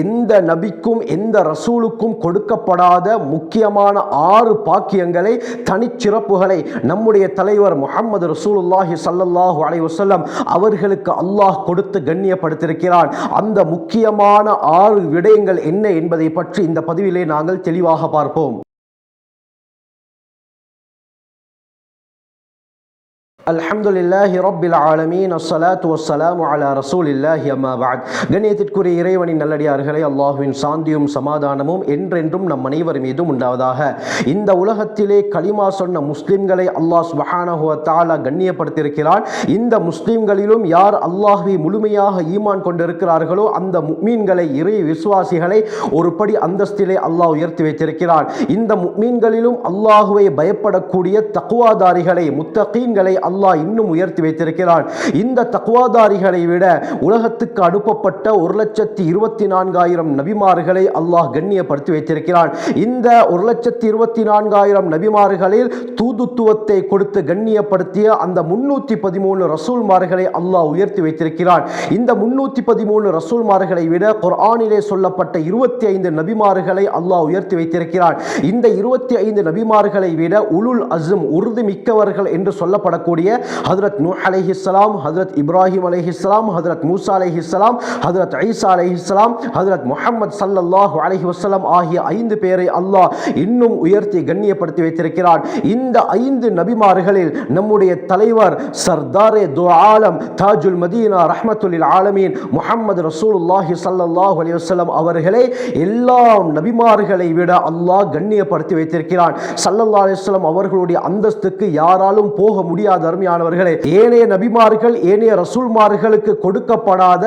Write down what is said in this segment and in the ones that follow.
எந்த நபிக்கும் எந்த ரசூலுக்கும் கொடுக்கப்படாத முக்கியமான 6 பாக்கியங்களை, தனிச்சிறப்புகளை நம்முடைய தலைவர் முஹம்மது ரசூலுல்லாஹி ஸல்லல்லாஹு அலைஹி வஸல்லம் அவர்களுக்கு அல்லாஹ் கொடுத்து கண்ணியப்படுத்தியிருக்கிறான். அந்த முக்கியமான 6 விடயங்கள் என்ன என்பதை பற்றி இந்த பதிவிலே நாங்கள் தெளிவாக பார்ப்போம். அல்ஹம்துலில்லாஹி ரப்பில் ஆலமீன், அஸ்ஸலாத்து வஸ்ஸலாமு அலா ரசூலில்லாஹி அம்மா பஅத். கண்ணியத்திற்குரிய இறைவனின் நல்லடியார்களே, அல்லாஹ்வின் சாந்தியும் சமாதானமும் என்றென்றும் நம் அனைவர் மீதும் உண்டாவதாக. இந்த உலகத்திலே கலிமா சொன்ன முஸ்லிம்களை அல்லாஹ் சுப்ஹானஹு வ தஆலா கண்ணியப்படுத்தியிருக்கிறான். இந்த முஸ்லிம்களிலும் யார் அல்லாஹ்வை முழுமையாக ஈமான் கொண்டிருக்கிறார்களோ அந்த முஃமின்களை, இறை விசுவாசிகளை ஒரு படி அந்தஸ்திலே அல்லாஹ் உயர்த்தி வைத்திருக்கிறான். இந்த முஃமின்களிலும் அல்லாஹ்வை பயப்படக்கூடிய தக்வாதாரிகளை, முத்தகீன்களை அல்லாஹ் இன்னும் உயர்த்தி வைத்திருக்கிறான். இந்த தக்வாதாரிகளை விட உலகத்துக்கு அனுப்பப்பட்ட 1,24,000 நபிமார்களை அல்லாஹ் கண்ணியப்படுத்தி வைத்திருக்கிறான். இந்த 1,24,000 நபிமார்களில் தூதுத்துவத்தை கொடுத்து கண்ணியப்படுத்திய அந்த 313 ரசூல்மார்களை அல்லாஹ் உயர்த்தி வைத்திருக்கிறான். இந்த 313 ரசூல்மார்களை விட குர்ஆனிலே சொல்லப்பட்ட 25 நபிமார்களை அல்லாஹ் உயர்த்தி வைத்திருக்கிறான். இந்த 25 நபிமார்களை விட உலுல் அஸ்ம், உறுதி மிக்கவர்கள் என்று சொல்லப்படக்கூடிய ஹஜ்ரத் நூஹ் அலைஹிஸ்ஸலாம், ஹஜ்ரத் இப்ராஹிம் அலைஹிஸ்ஸலாம், ஹஜ்ரத் மூசா அலைஹிஸ்ஸலாம், ஹஜ்ரத் ஈசா அலைஹிஸ்ஸலாம், ஹஜ்ரத் முஹம்மது ஸல்லல்லாஹு அலைஹி வஸல்லம் ஆகிய 5 பேரை அல்லாஹ் இன்னும் உயர்த்தி கண்ணியப்படுத்தி வைத்திருக்கிறான். இந்த 5 நபிமார்களில் நம்முடைய தலைவர் சர்தாரே து ஆலம், தாஜுல் மதீனா, ரஹ்மத்துல் ஆலமீன் முஹம்மது ரசூலுல்லாஹி ஸல்லல்லாஹு அலைஹி வஸல்லம் அவர்களை எல்லா நபிமார்களை விட அல்லாஹ் கண்ணியப்படுத்தி வைத்திருக்கிறான். ஸல்லல்லாஹு அலைஹி வஸல்லம் அவர்களுடைய அந்தஸ்துக்கு யாராலும் போக முடியாத அருமையானவர்களே, ஏனைய நபிமார்கள், ஏனைய ரசூல்மார்களுக்கு கொடுக்கப்படாத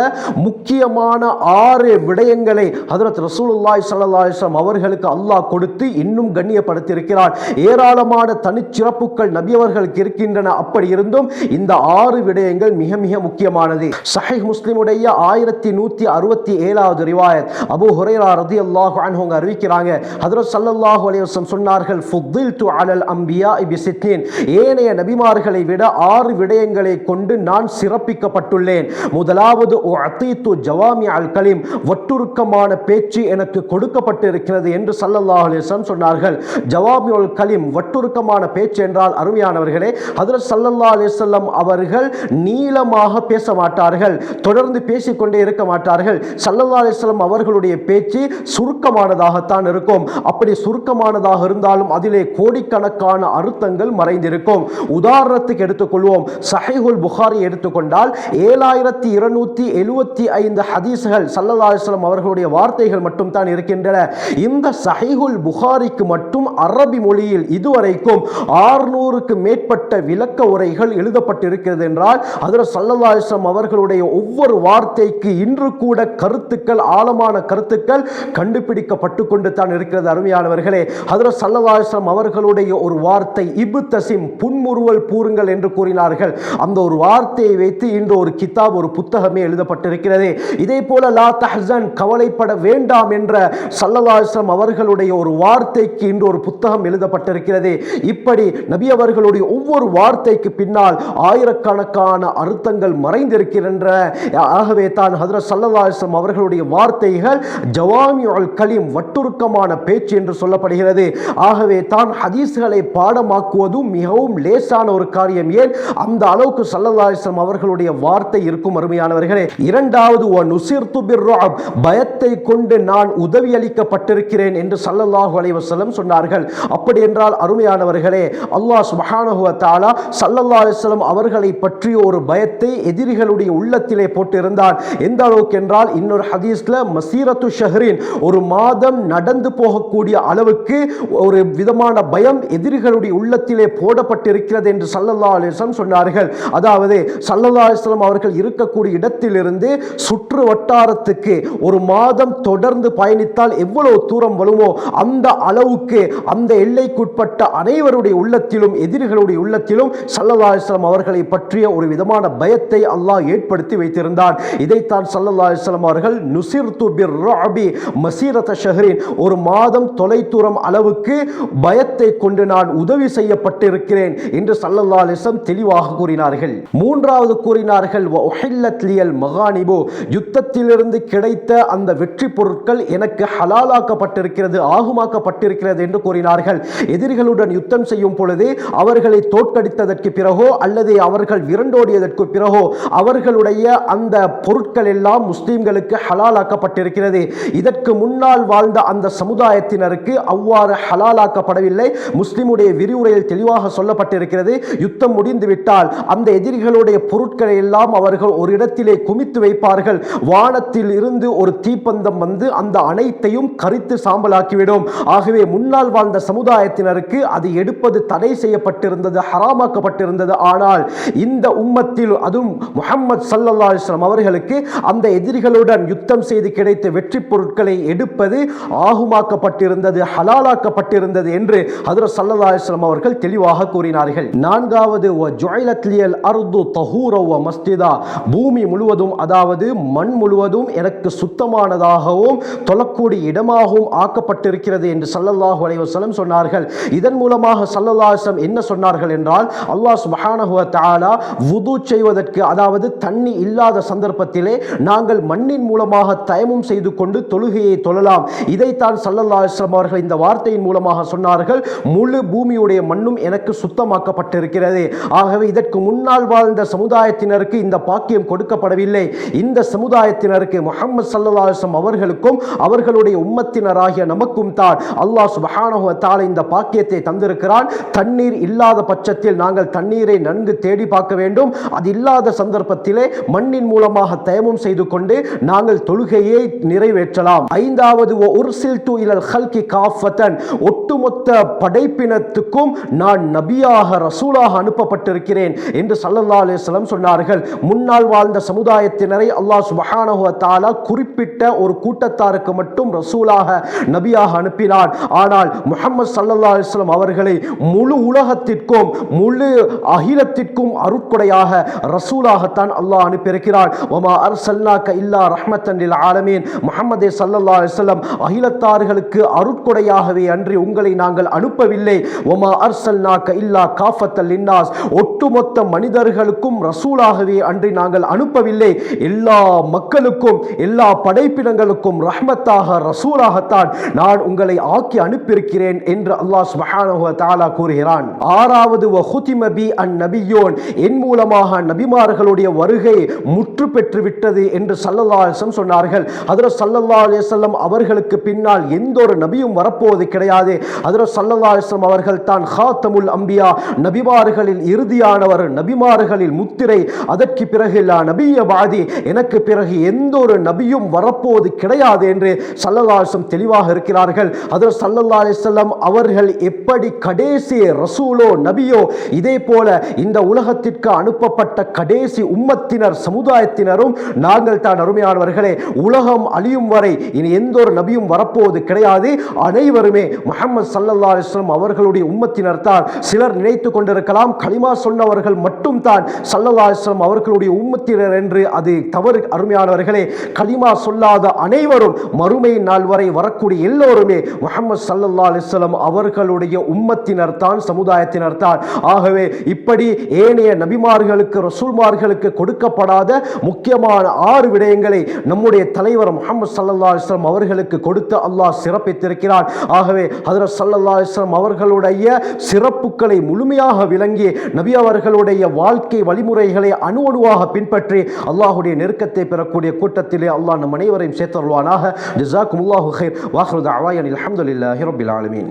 முக்கியமான 6 விடயங்களை ஹஜ்ரத் ரசூலுல்லாஹி ஸல்லல்லாஹு அலைஹி வஸல்லம் அவர்களுக்கு அல்லாஹ் கொடுத்து இன்னும் கண்ணியப்படுத்தி இருக்கிறார். ஏராளமான தனிச்சிறப்புகள் நபி அவர்களுக்கு இருக்கின்றன. அப்படி இருந்தும் இந்த 6 விடயங்கள் மிக மிக முக்கியமானது. சஹீஹ் முஸ்லிமுடைய 1167வது ரிவாயத் அபூ ஹுரைரா ரலியல்லாஹு அன்ஹு அறிவிக்கிறாங்க. ஹஜ்ரத் ஸல்லல்லாஹு அலைஹி வஸல்லம் சொன்னார்கள், ஃபுத்தில்து அலல் அன்பியா பிசித்தீன், ஏனைய நபிமார்களை விட 6 விடயங்களை கொண்டு நான் சிறப்பிக்கப்பட்டுள்ளேன். முதலாவது உஅதீது ஜவாமி அல் கலீம், வட்டுருக்கமான பேச்சு எனக்கு கொடுக்கப்பட்டிருக்கிறது என்று ஸல்லல்லாஹு அலைஹி வஸல்லம் சொன்னார்கள். ஜவாமி அல் கலீம், வட்டுருக்கமான பேச்சு என்றால் அருமையானவர்களே, ஹஜ்ரத் ஸல்லல்லாஹு அலைஹி வஸல்லம் அவர்கள் நீளமாக பேச மாட்டார்கள், தொடர்ந்து பேசிக்கொண்டே இருக்க மாட்டார்கள். ஸல்லல்லாஹு அலைஹி வஸல்லம் அவர்களுடைய பேச்சு சுருக்கமானதாகத்தான் இருக்கும். அப்படி சுருக்கமானதாக இருந்தாலும் அதிலே கோடிக்கணக்கான அர்த்தங்கள் மறைந்திருக்கும். உதாரணத்துக்கு எடுத்துக்கொள்வோம், சஹீஹுல் புகாரி எடுத்துக்கொண்டால் 7275 ஹதீஸ்கள் ஸல்லல்லாஹு அலைஹி வஸல்லம் அவர்களுடைய வார்த்தைகள் மட்டும் தான் இருக்கின்றன. இந்த சஹீஹுல் புகாரிக்கு மட்டும் அரபி மொழியில் இதுவரைக்கும் 600க்கு மேற்பட்ட விளக்க உரைகள் எழுதப்பட்டிருக்கிறது என்றால் ஹஜ்ரத் ஸல்லல்லாஹு அலைஹி வஸல்லம் அவர்களுடைய ஒவ்வொரு வார்த்தைக்கு இன்று கூட கருத்துக்கள், ஆழமான கருத்துக்கள் கண்டுபிடிக்கப்பட்டு கொண்டு தான் இருக்கிறது. அருமையானவர்களே, ஹஜ்ரத் ஸல்லல்லாஹு அலைஹி வஸல்லம் அவர்களுடைய ஒரு வார்த்தை இப்தஸிம், புன்முறுவல் பூருங்கள் என்று கூறினார்கள். அந்த ஒரு வார்த்தையை வைத்து இன்று ஒரு கிதாப், ஒரு புத்தகமே எழுதப்பட்டிருக்கிறது. இதே போல லா தஹ்சன், கவலைப்பட வேண்டாம் என்ற ஸல்லல்லாஹு அலைஹி வஸல்லம் அவர்களுடைய ஒரு வார்த்தைக்கு இன்று ஒரு புத்தகம் எழுதப்பட்டிருக்கிறது. இப்படி நபி அவர்களுடைய ஒவ்வொரு வார்த்தைக்கு பின்னால் ஆயிரக்கணக்கான அர்த்தங்கள் மறைந்திருக்கின்றன. ஆகவே தான் ஹஜ்ரத் ஸல்லல்லாஹு அலைஹி வஸல்லம் அவர்களுடைய வார்த்தைகள் ஜவாமிஉல் கலீம், வட்டுருக்கமான பேச்சு என்று சொல்லப்படுகிறது. ஆகவே தான் ஹதீஸ்களை பாடமாக்குவதும் மிகவும் லேசான ஒரு காரியம். ஏன் அந்த அளவுக்கு ஸல்லல்லாஹு அலைஹி வஸல்லம் அவர்களுடைய வார்த்தை இருக்கும். அருமையானவர்களே, இரண்டாவது நுஸிர்து பிர்ருஅப், பயத்தை கொண்டு நான் உதவி அளிக்கப்பட்டிருக்கிறேன் என்று ஸல்லல்லாஹு அலைஹி வஸல்லம் சொன்னார்கள். அப்படி என்றால் அருமையானவர்களே, அல்லாஹ் சுப்ஹானஹு வ தஆலா ஸல்லல்லாஹு அலைஹி வஸல்லம் அவர்களை பற்றிய ஒரு பயத்தை எதிரிகளுடைய உள்ளத்திலே போட்டிருந்தான். எந்த அளவுக்கு என்றால் இன்னொரு ஹதீஸ்ல மசீரத்து ஷஹ்ரின், ஒரு மாதம் நடந்து போகக்கூடிய அளவுக்கு ஒரு விதமான பயம் எதிரிகளுடைய உள்ளத்திலே போடப்பட்டிருக்கிறது என்று ஸல்லல்லாஹு அலைஹி வஸல்லம் சொன்னார்கள். அதாவது ஸல்லல்லாஹு அலைஹி வஸல்லம் அவர்கள் இருக்கக்கூடிய இடத்திலிருந்து சுற்று வட்டாரத்துக்கு ஒரு மாதம் தொடர்ந்து பயணித்தால் எவ்வளவு தூரம் வருமோ அந்த அளவுக்கு அந்த எல்லைக்குட்பட்ட அனைவருடைய உள்ளத்திலும், எதிரிகளுடைய உள்ளத்திலும் ஸல்லல்லாஹு அலைஹி வஸல்லம் அவர்களை பற்றிய ஒரு விதமான பயத்தை அல்லாஹ் ஏற்படுத்தி வைத்திருந்தான். இதைத்தான் ஸல்லல்லாஹு அலைஹி வஸல்லம் அவர்கள் நுஸிர்து பிர்ருஅபி மசீரத ஷஹ்ரின், ஒரு மாதம் தொலைதூரம் அளவுக்கு பயத்தை கொண்டு நான் உதவி செய்யப்பட்டிருக்கிறேன் என்று ஸல்லல்லாஹு அலைஹி அலைஹி தெளிவாக கூறினார்கள். மூன்றாவது கூறினார்கள், வஉஹில்லத் லியல் மகானிபு, யுத்தத்திலிருந்து கிடைத்த அந்த வெற்றி பொருட்கள் எனக்கு ஹலாலாக்கப்பட்டிருக்கிறது, ஆகுமாக்கப்பட்டிருக்கிறது என்று கூறினார்கள். எதிரிகளுடன் யுத்தம் செய்யும் பொழுது அவர்களை தோற்கடித்ததற்கு பிறகோ அல்லது அவர்கள் விரண்டோடியதற்கு பிறகோ அவர்களுடைய அந்த பொருட்கள் எல்லாம் முஸ்லிம்களுக்கு ஹலாலாக்கப்பட்டிருக்கிறது. இதற்கு முன்னால் வாழ்ந்த அந்த சமுதாயத்தினருக்கு அவ்வாறு ஹலாலாக்கப்படவில்லை. முஸ்லிமுடைய விரிவுரையில் தெளிவாக சொல்லப்பட்டிருக்கிறது, யுத்தம் முடிந்துவிட்டால் அந்த எதிரிகளுடைய பொருட்களை எல்லாம் அவர்கள் ஒரு இடத்திலே குமித்து வைப்பார்கள். வானத்தில் இருந்து ஒரு தீப்பந்தம் வந்து அந்த அனைத்தையும் கரித்து சாம்பலாக்கிவிடும். ஆகவே முன்னால் வாழ்ந்த சமுதாயத்தினருக்கு அது எடுப்பது தடை செய்யப்பட்டிருந்தது, ஹராமாக்கப்பட்டிருந்தது. ஆனால் இந்த உம்மத்தில் அதுவும் முஹம்மது ஸல்லல்லாஹு அலைஹி வஸல்லம் அவர்களுக்கு அந்த எதிரிகளுடன் யுத்தம் செய்து கிடைத்த வெற்றி பொருட்களை எடுப்பது ஆகுமாக்கப்பட்டிருந்தது, ஹலாலாக்கப்பட்டிருந்தது என்று ஹஜ்ரத் ஸல்லல்லாஹு அலைஹி வஸல்லம் அவர்கள் தெளிவாக கூறினார்கள். நான்காவது, வஜுஇலத் லியல் அர்து தஹூரா வ மஸ்ஜிதா, பூமி முழுவதும் அதாவது மண் முழுவதும் எனக்கு சுத்தமானதாகவும் தொழக்கூடிய இடமாகவும் ஆக்கப்பட்டிருக்கிறது என்று ஸல்லல்லாஹு அலைஹி வஸல்லம் சொன்னார்கள். இதன் மூலமாக ஸல்லல்லாஹு அலைஹி வஸல்லம் என்ன சொன்னார்கள் என்றால், அல்லாஹ் சுப்ஹானஹு வ தஆலா வுது செய்வதற்கு அதாவது தண்ணி இல்லாத சந்தர்ப்பத்திலே நாங்கள் மண்ணின் மூலமாக தயமும் செய்து கொண்டு தொழுகையை தொழலாம். இதைத்தான் ஸல்லல்லாஹு அலைஹி வஸல்லம் அவர்கள் இந்த வார்த்தையின் மூலமாக சொன்னார்கள், முழு பூமியுடைய மண்ணும் எனக்கு சுத்தமாக்கப்பட்டிருக்கிறது. ஆகவே இதற்கு முன்னால் வாழ்ந்த சமுதாயத்தினருக்கு இந்த பாக்கியம் கொடுக்கப்படவில்லை. இந்த சமுதாயத்தினருக்கு முஹம்மது ஸல்லல்லாஹு அலைஹி வஸல்லம் அவர்களுக்கும் அவர்களுடைய உம்மத்தினராகிய நமக்கும் தான் அல்லாஹ் சுப்ஹானஹு வ தஆலா இந்த பாக்கியத்தை தந்திருக்கிறான். தண்ணீர் இல்லாத பட்சத்தில் நாங்கள் தண்ணீரை நன்கு தேடி பார்க்க வேண்டும். அது இல்லாத சந்தர்ப்பத்திலே மண்ணின் மூலமாக தயமும் செய்து கொண்டு நாங்கள் தொழுகையை நிறைவேற்றலாம். ஐந்தாவது, உர்சில்து இலல் ஹல்கி காஃபத்தன், ஒட்டுமொத்த படைப்பினத்துக்கும் நான் நபியாக ரசூலாக அனுப்பப்பட்டிருக்கிறேன் என்று ஸல்லல்லாஹு அலைஹி வஸல்லம் சொன்னார்கள். முன்னால் வாழ்ந்த சமுதாயத்தினரை அல்லாஹ் சுப்ஹானஹு வ தஆலா குறிப்பிட்ட ஒரு கூட்டத்தாருக்கு மட்டும் ரசூலாக நபியாக அனுப்பினார். ஆனால் முஹம்மது ஸல்லல்லாஹு அலைஹி வஸல்லம் அவர்களை முழு உலகத்திற்கும் முழு அகிலத்திற்கும் அருட்கொடையாக ரசூலாகத்தான் அல்லாஹ் அனுப்பியிருக்கிறார். வமா அர்சல்னாக இல்லா ரஹ்மத்தன் லில் ஆலமீன், முஹம்மதே ஸல்லல்லாஹு அலைஹி வஸல்லம் அகிலத்தார்களுக்கு அருட்கொடையாகவே அன்றி உங்களை நாங்கள் அனுப்பவில்லை. வமா அர்சல்னாக இல்லா காஃபத்தல் லின்னாஸ், ஒட்டுமொத்த மனிதர்களுக்கும் ரசூலாகவே அன்றி நாங்கள் அனுப்பவில்லை. எல்லா மக்களுக்கும் எல்லா படைப்பினங்களுக்கும் ரஹ்மத்தாக ரசூலாகத்தான் நான் உங்களை ஆக்கி அனுப்பியிருக்கிறேன் என்று அல்லாஹ் சுப்ஹானஹு வ தஆலா கூறுகிறான். ஆறாவது, வஹுதிம பி அன்-நபியூன், என் மூலமாக நபிமார்களுடைய வருகை முற்று பெற்று விட்டது என்று ஸல்லல்லாஹு அலைஹி வஸல்லம் சொன்னார்கள். ஹஜ்ரத் ஸல்லல்லாஹு அலைஹி வஸல்லம் அவர்களுக்கு பின்னால் எந்த ஒரு நபியும் வரப்போவது கிடையாது. ஹஜ்ரத் ஸல்லல்லாஹு அலைஹி வஸல்லம் அவர்கள் தான் ஹாத்தமுல் அம்பியா, நபிமார்களில் இறுதியானவர், நபிமார்களில் முத்திரை. அதற்கு பிறகு லா நபிய பாதி, எனக்கு பிறகு எந்த ஒரு நபியும் வரப்போவது கிடையாது என்று ஸல்லல்லாஹு அலைஹி வஸல்லம் தெளிவாக இருக்கிறார்கள். ஹஜ்ரத் ஸல்லல்லாஹு அலைஹி வஸல்லம் அவர்கள் எப்படி கடைசி ரசூலோ நபியோ, இதே போல இந்த உலகத்திற்கு அனுப்பப்பட்ட கடைசி உம்மத்தினர் சமுதாயத்தினரும் நாங்கள் தான். அருமையானவர்களே, உலகம் அழியும் வரை இனி எந்த ஒரு நபியும் வரப்போவது கிடையாது. அனைவருமே முஹம்மது ஸல்லல்லாஹு அலைஹி வஸல்லம் அவர்களுடைய உம்மத்தினர் தான். சிலர் நினைத்துக் கொண்டிருக்கலாம் கலிமா சொன்னவர்கள் மட்டும் தான் ஸல்லல்லாஹு அலைஹி வஸல்லம் அவர்களுடைய உம்மத்தினர் என்று. அது தவறு. அருமையானவர்களே, கலிமா சொல்லாத அனைவரும் மறுமை நாள் வரை வரக்கூடிய எல்லோருமே முஹம்மது ஸல்லல்லாஹு அலைஹி வஸல்லம் அவர்களுடைய உம்மத்தினர் தான், சமுதாயத்தினர் தான். ஆகவே இப்படி ஏனைய நபிமார்களுக்கு ரசூல்மார்களுக்கு கொடுக்கப்படாத முக்கியமான 6 விடயங்களை நம்முடைய தலைவர் முஹம்மது ஸல்லல்லாஹு அலைஹி வஸல்லம் அவர்களுக்கு கொடுத்து அல்லாஹ் சிறப்பித்திருக்கிறார். ஆகவே ஹஜ்ரத் ஸல்லல்லாஹு அலைஹி வஸல்லம் அவர்களுடைய சிறப்புகளை முழுமையாக விளங்கி நபி அவர்களுடைய வாழ்க்கை வழிமுறைகளை அணுவணுவாக பின்பற்றி அல்லாஹ்வுடைய நெருக்கத்தை பெறக்கூடிய கூட்டத்திலே அல்லாஹ் நம் அனைவரையும் சேர்த்தருள்வானாக. ஜஸாக்குமுல்லாஹு கைர். வாஹிரு தஅவானா அல்ஹம்துலில்லாஹி ரப்பில் ஆலமீன்.